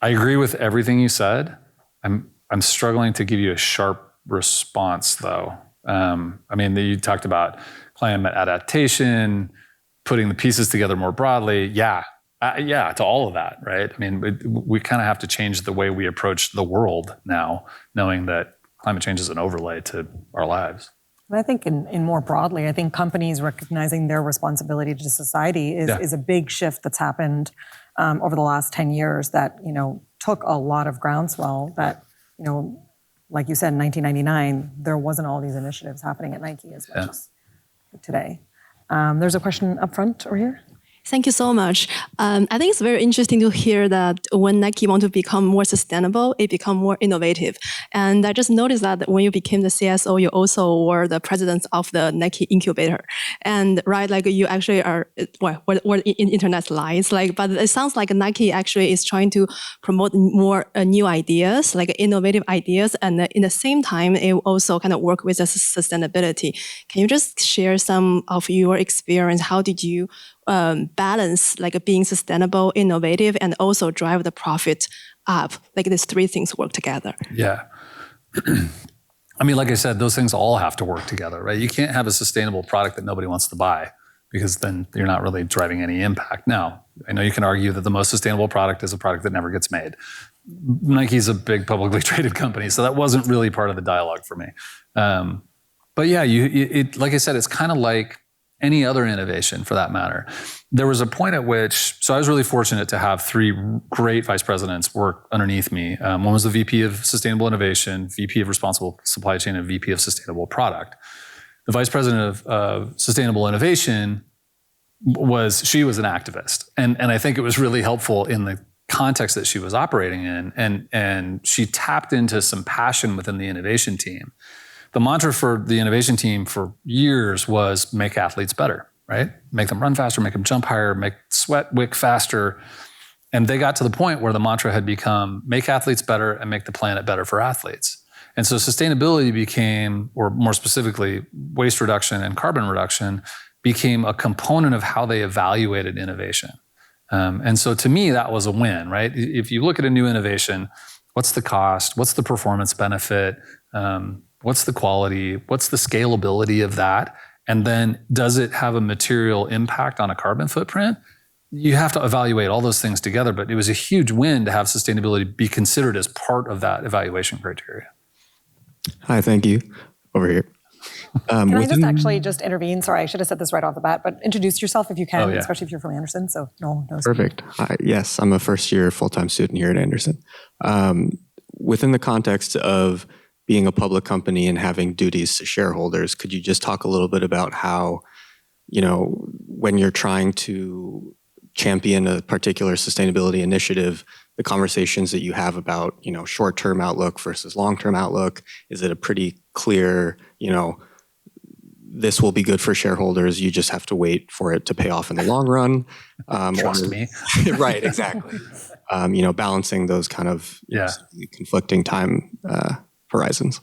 agree with everything you said. I'm struggling to give you a sharp response, though. You talked about climate adaptation, putting the pieces together more broadly. Yeah, to all of that, right? We kind of have to change the way we approach the world now, knowing that climate change is an overlay to our lives. And I think in more broadly, I think companies recognizing their responsibility to society is a big shift that's happened over the last 10 years that, took a lot of groundswell that, like you said, in 1999, there wasn't all these initiatives happening at Nike as much as today. There's a question up front over here. Thank you so much. I think it's very interesting to hear that when Nike want to become more sustainable, it become more innovative. And I just noticed that when you became the CSO, you also were the president of the Nike incubator. And right, like you actually are, well, what in internet lies, like, but it sounds like Nike actually is trying to promote more new ideas, like innovative ideas. And in the same time, it also kind of work with the sustainability. Can you just share some of your experience? How did you balance like being sustainable, innovative, and also drive the profit up? Like these three things work together. Yeah. I mean, like I said, those things all have to work together, right? You can't have a sustainable product that nobody wants to buy because then you're not really driving any impact. Now, I know you can argue that the most sustainable product is a product that never gets made. Nike's a big publicly traded company, so that wasn't really part of the dialogue for me. But yeah, like I said, it's kind of like any other innovation for that matter. There was a point at which, so I was really fortunate to have three great vice presidents work underneath me. One was the VP of Sustainable Innovation, VP of Responsible Supply Chain, and VP of Sustainable Product. The vice president of Sustainable Innovation she was an activist. And I think it was really helpful in the context that she was operating in. And she tapped into some passion within the innovation team. The mantra for the innovation team for years was make athletes better, right? Make them run faster, make them jump higher, make sweat wick faster. And they got to the point where the mantra had become make athletes better and make the planet better for athletes. And so sustainability became, or more specifically, waste reduction and carbon reduction became a component of how they evaluated innovation. And so to me, that was a win, right? If you look at a new innovation, what's the cost? What's the performance benefit? What's the quality? What's the scalability of that? And then does it have a material impact on a carbon footprint? You have to evaluate all those things together, but it was a huge win to have sustainability be considered as part of that evaluation criteria. Hi, thank you. Over here. Can I just actually just intervene? Sorry, I should have said this right off the bat, but introduce yourself if you can, especially if you're from Anderson, so no one knows. Perfect. Yes, I'm a first-year full-time student here at Anderson. Within the context of being a public company and having duties to shareholders, could you just talk a little bit about how, when you're trying to champion a particular sustainability initiative, the conversations that you have about, short-term outlook versus long-term outlook? Is it a pretty clear, this will be good for shareholders, you just have to wait for it to pay off in the long run? Trust me. Right, exactly. Balancing those kind of conflicting time horizons.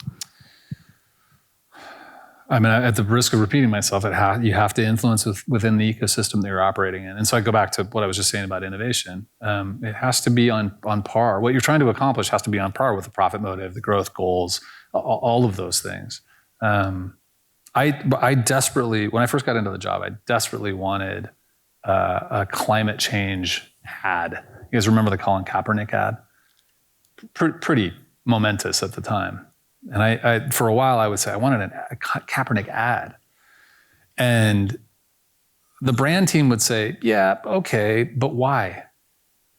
I mean, at the risk of repeating myself, you have to influence within the ecosystem that you're operating in. And so I go back to what I was just saying about innovation. It has to be on par. What you're trying to accomplish has to be on par with the profit motive, the growth goals, all of those things. I desperately, when I first got into the job, I desperately wanted a climate change ad. You guys remember the Colin Kaepernick ad? Pretty momentous at the time. And I for a while, I would say I wanted a Kaepernick ad. And the brand team would say, yeah, okay, but why?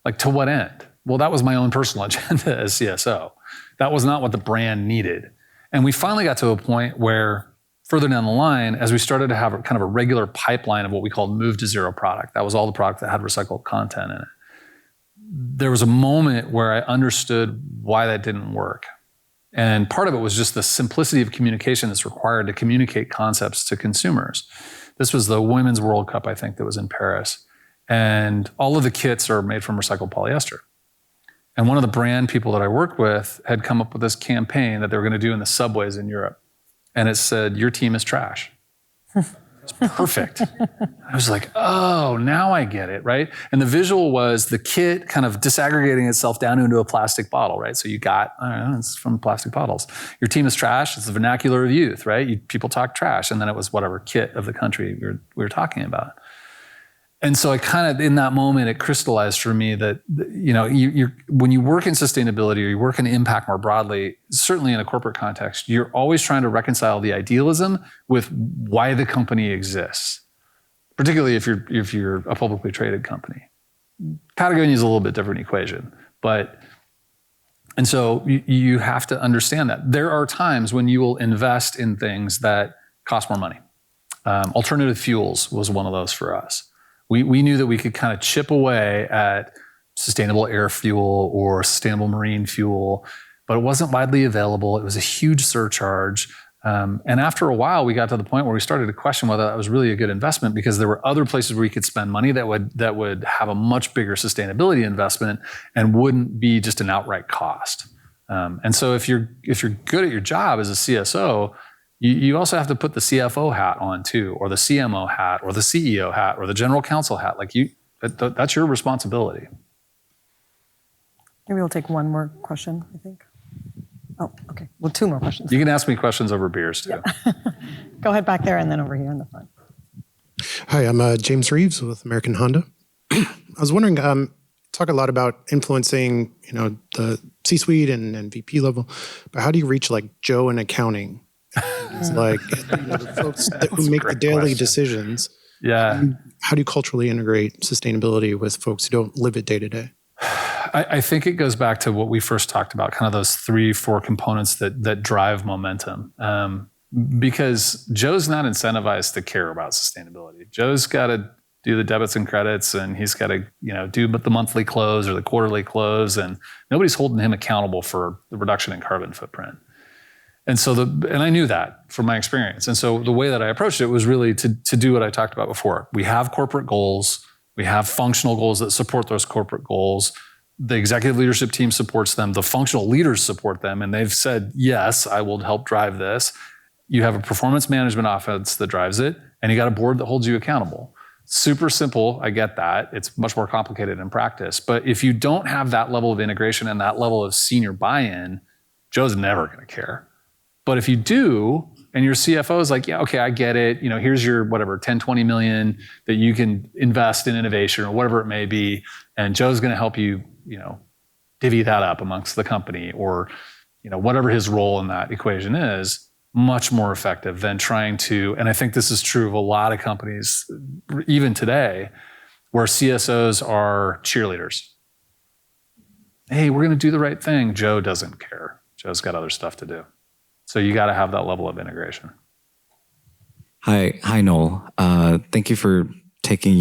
Like, to what end? Well, that was my own personal agenda as CSO. That was not what the brand needed. And we finally got to a point where further down the line, as we started to have kind of a regular pipeline of what we called move to zero product, that was all the product that had recycled content in it. There was a moment where I understood why that didn't work. And part of it was just the simplicity of communication that's required to communicate concepts to consumers. This was the Women's World Cup, I think, that was in Paris. And all of the kits are made from recycled polyester. And one of the brand people that I worked with had come up with this campaign that they were going to do in the subways in Europe. And it said, your team is trash. It's perfect. I was like, oh, now I get it, right? And the visual was the kit kind of disaggregating itself down into a plastic bottle, right? So you got, I don't know, it's from plastic bottles. Your team is trash. It's the vernacular of youth, right? People talk trash. And then it was whatever kit of the country we were talking about. And so I kind of, in that moment, it crystallized for me that, when you work in sustainability or you work in impact more broadly, certainly in a corporate context, you're always trying to reconcile the idealism with why the company exists, particularly if you're a publicly traded company. Patagonia is a little bit different equation, and so you have to understand that. There are times when you will invest in things that cost more money. Alternative fuels was one of those for us. We knew that we could kind of chip away at sustainable air fuel or sustainable marine fuel, but it wasn't widely available. It was a huge surcharge. And after a while, we got to the point where we started to question whether that was really a good investment, because there were other places where we could spend money that would have a much bigger sustainability investment and wouldn't be just an outright cost. And so if you're good at your job as a CSO, you also have to put the CFO hat on too, or the CMO hat, or the CEO hat, or the general counsel hat. Like that's your responsibility. Maybe we'll take one more question, I think. Oh, okay. Well, two more questions. You can ask me questions over beers too. Yeah. Go ahead back there and then over here in the front. Hi, I'm James Reeves with American Honda. I was wondering, talk a lot about influencing, the C-suite and VP level, but how do you reach like Joe in accounting? It's like the folks who make the daily decisions. Yeah. How do you culturally integrate sustainability with folks who don't live it day to day? I think it goes back to what we first talked about, kind of those 3-4 components that drive momentum. Because Joe's not incentivized to care about sustainability. Joe's got to do the debits and credits, and he's got to, do the monthly close or the quarterly close, and nobody's holding him accountable for the reduction in carbon footprint. And so and I knew that from my experience. And so the way that I approached it was really to do what I talked about before. We have corporate goals. We have functional goals that support those corporate goals. The executive leadership team supports them. The functional leaders support them. And they've said, yes, I will help drive this. You have a performance management offense that drives it, and you got a board that holds you accountable. Super simple. I get that. It's much more complicated in practice. But if you don't have that level of integration and that level of senior buy-in, Joe's never going to care. But if you do, and your CFO is like, yeah, okay, I get it. Here's your 10, 20 million that you can invest in innovation or whatever it may be. And Joe's going to help you, divvy that up amongst the company, or, whatever his role in that equation is, much more effective than trying to, and I think this is true of a lot of companies, even today, where CSOs are cheerleaders. Hey, we're going to do the right thing. Joe doesn't care. Joe's got other stuff to do. So you got to have that level of integration. Hi, Noel. Thank you for taking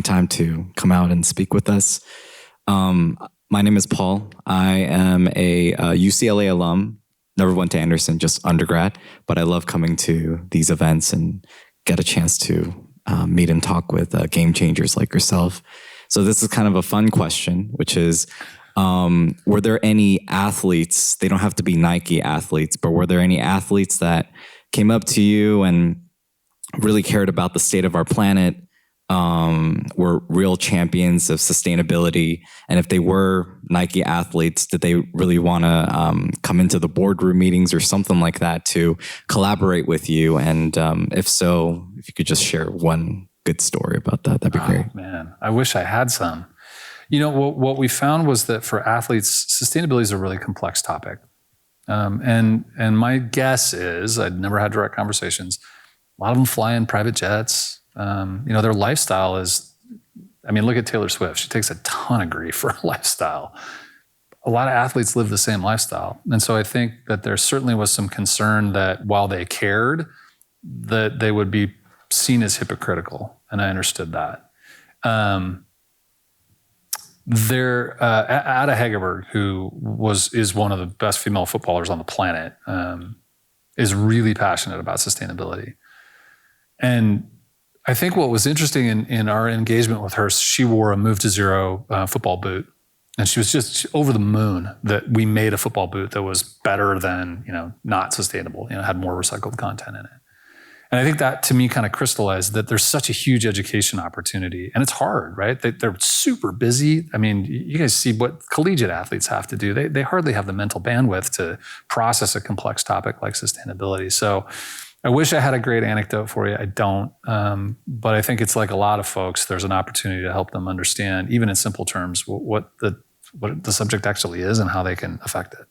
time to come out and speak with us. My name is Paul. I am a UCLA alum. Never went to Anderson, just undergrad, but I love coming to these events and get a chance to meet and talk with game changers like yourself. So this is kind of a fun question, which is, were there any athletes, they don't have to be Nike athletes, but were there any athletes that came up to you and really cared about the state of our planet, were real champions of sustainability? And if they were Nike athletes, did they really want to come into the boardroom meetings or something like that to collaborate with you? And if so, if you could just share one good story about that, that'd be great. Man, I wish I had some. What we found was that for athletes, sustainability is a really complex topic. And my guess is, I'd never had direct conversations, a lot of them fly in private jets. Their lifestyle is, look at Taylor Swift. She takes a ton of grief for her lifestyle. A lot of athletes live the same lifestyle. And so I think that there certainly was some concern that while they cared, that they would be seen as hypocritical. And I understood that. Ada Hegerberg, who is one of the best female footballers on the planet, is really passionate about sustainability. And I think what was interesting in our engagement with her, she wore a Move to Zero football boot. And she was just over the moon that we made a football boot that was better than, not sustainable, had more recycled content in it. And I think that to me kind of crystallized that there's such a huge education opportunity. And it's hard, right? They're super busy. You guys see what collegiate athletes have to do. They hardly have the mental bandwidth to process a complex topic like sustainability. So I wish I had a great anecdote for you. I don't. But I think it's like a lot of folks, there's an opportunity to help them understand, even in simple terms, what the subject actually is and how they can affect it.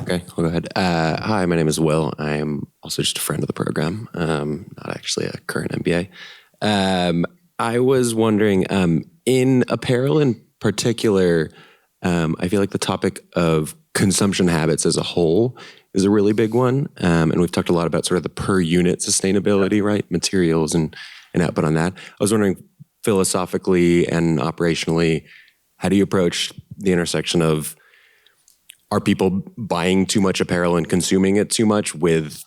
Okay, I'll go ahead. Hi, my name is Will. I'm also just a friend of the program, not actually a current MBA. I was wondering, in apparel in particular, I feel like the topic of consumption habits as a whole is a really big one. And we've talked a lot about sort of the per unit sustainability, right? Materials and an output on that. I was wondering, philosophically and operationally, how do you approach the intersection of, are people buying too much apparel and consuming it too much, with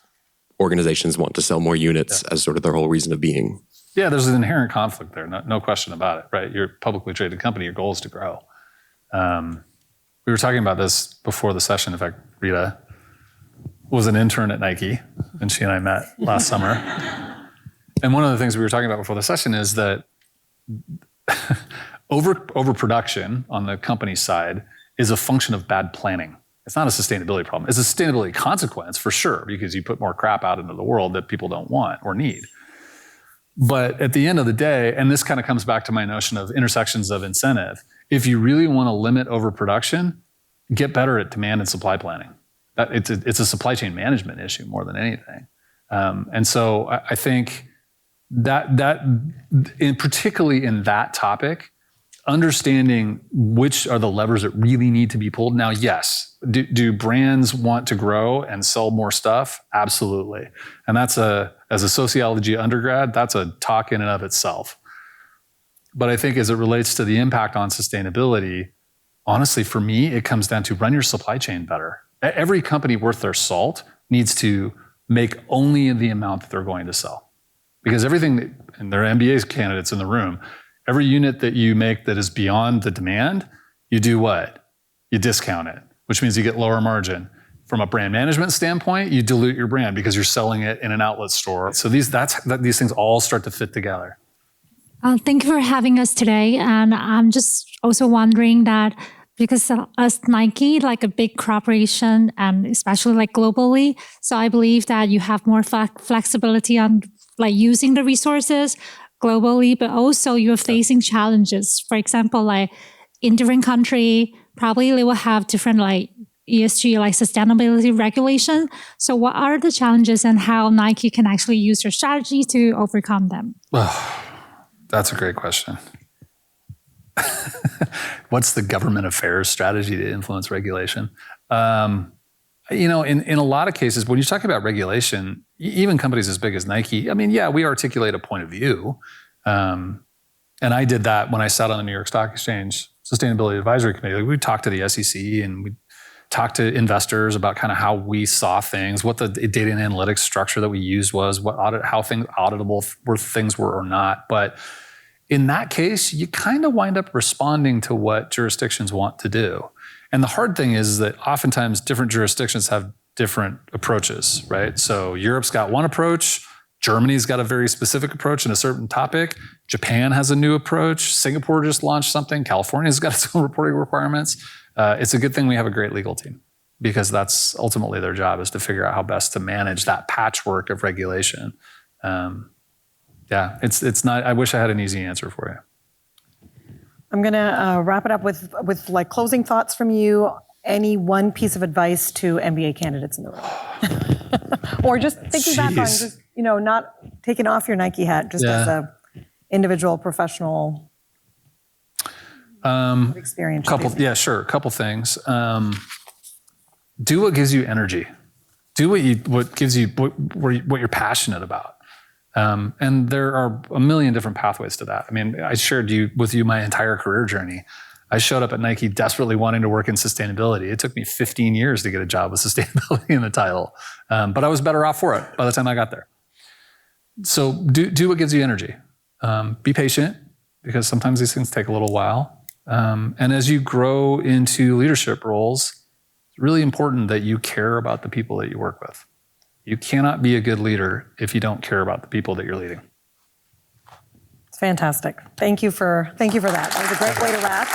organizations want to sell more units as sort of their whole reason of being? Yeah, there's an inherent conflict there, no question about it, right? You're a publicly traded company, your goal is to grow. We were talking about this before the session. In fact, Rita was an intern at Nike, and she and I met last summer. And one of the things we were talking about before the session is that overproduction on the company side is a function of bad planning. It's not a sustainability problem. It's a sustainability consequence for sure, because you put more crap out into the world that people don't want or need. But at the end of the day, and this kind of comes back to my notion of intersections of incentive, if you really want to limit overproduction, get better at demand and supply planning. It's a supply chain management issue more than anything. And so I think particularly in that topic, understanding which are the levers that really need to be pulled. Now, yes, do brands want to grow and sell more stuff? Absolutely. And as a sociology undergrad, that's a talk in and of itself. But I think as it relates to the impact on sustainability, honestly, for me, it comes down to run your supply chain better. Every company worth their salt needs to make only the amount that they're going to sell. Because everything, and there are MBA candidates in the room, every unit that you make that is beyond the demand, you do what? You discount it, which means you get lower margin. From a brand management standpoint, you dilute your brand because you're selling it in an outlet store. So these things all start to fit together. Thank you for having us today. And I'm just also wondering that, because as Nike, like a big corporation, and especially like globally, so I believe that you have more flexibility on like using the resources globally, but also you're facing challenges. For example, like in different country, probably they will have different like ESG, like sustainability regulation. So what are the challenges and how Nike can actually use your strategy to overcome them? Oh, that's a great question. What's the government affairs strategy to influence regulation? In a lot of cases, when you talk about regulation, even companies as big as Nike, I mean, yeah, we articulate a point of view. And I did that when I sat on the New York Stock Exchange Sustainability Advisory Committee. Like, we talked to the SEC and we talked to investors about kind of how we saw things, what the data and analytics structure that we used was, how things auditable things were or not. But in that case, you kind of wind up responding to what jurisdictions want to do. And the hard thing is that oftentimes different jurisdictions have different approaches, right? So Europe's got one approach, Germany's got a very specific approach in a certain topic, Japan has a new approach, Singapore just launched something, California's got its own reporting requirements. It's a good thing we have a great legal team, because that's ultimately their job, is to figure out how best to manage that patchwork of regulation. It's not, I wish I had an easy answer for you. I'm going to wrap it up with like closing thoughts from you. Any one piece of advice to MBA candidates in the room? Or just thinking back on just, not taking off your Nike hat, just as a individual professional experience. A couple things. Do what gives you energy. Do what gives you, what you're passionate about. And there are a million different pathways to that. I mean, I shared with you my entire career journey. I showed up at Nike desperately wanting to work in sustainability. It took me 15 years to get a job with sustainability in the title. But I was better off for it by the time I got there. So do what gives you energy. Be patient, because sometimes these things take a little while. And as you grow into leadership roles, it's really important that you care about the people that you work with. You cannot be a good leader if you don't care about the people that you're leading. It's fantastic. Thank you for that. That was a great way to wrap.